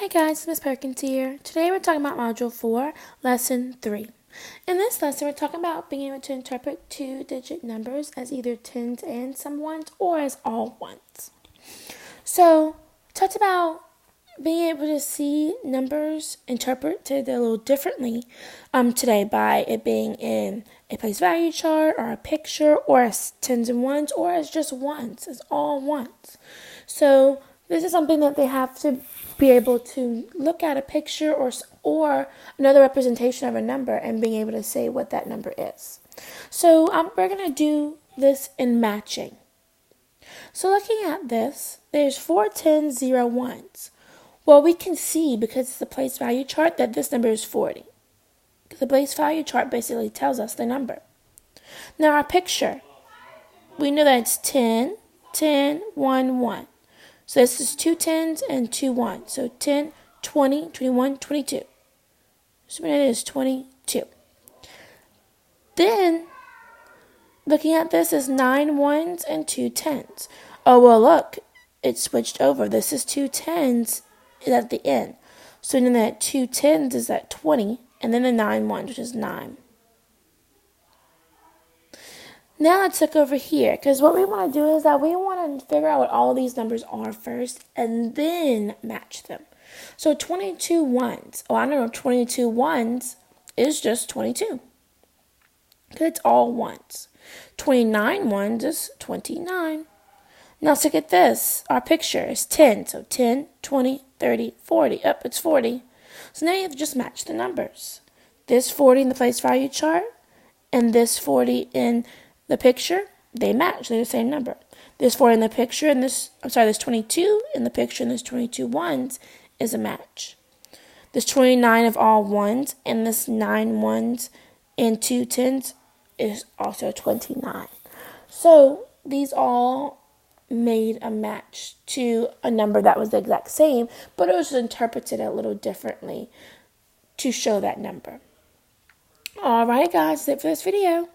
Hi guys, Miss Perkins here. Today we're talking about Module 4, Lesson 3. In this lesson, we're talking about being able to interpret two-digit numbers as either tens and some ones or as all ones. So, we talked about being able to see numbers interpreted a little differently today by it being in a place value chart or a picture or as tens and ones or as just ones, as all ones. So, this is something that they have to be able to look at a picture or another representation of a number and being able to say what that number is. So we're going to do this in matching. So looking at this, there's 4 tens, 0 ones. Well, we can see because it's the place value chart that this number is 40. The place value chart basically tells us the number. Now our picture, we know that it's 10, 10, 1, 1. So this is 2 tens and 2 ones. So 10, 20, 21, 22. So we know it is 22. Then, looking at this is 9 ones and 2 tens. Oh, well, look, it switched over. This is 2 tens is at the end. So then that 2 tens is at 20, and then the 9 ones, which is 9. Now let's look over here, because what we want to do is that we want to figure out what all these numbers are first and then match them. So 22 ones. Oh, I know 22 ones is just 22. Because it's all ones. 29 ones is 29. Now let's look at this. Our picture is 10. So 10, 20, 30, 40. Up, it's 40. So now you have to just match the numbers. This 40 in the place value chart and this 40 in the picture, they match. They're the same number. This 4 in the picture and this 22 in the picture and this 22 ones is a match. This 29 of all ones and this 9 ones and 2 tens is also 29. So these all made a match to a number that was the exact same, but it was interpreted a little differently to show that number. Alright guys, that's it for this video.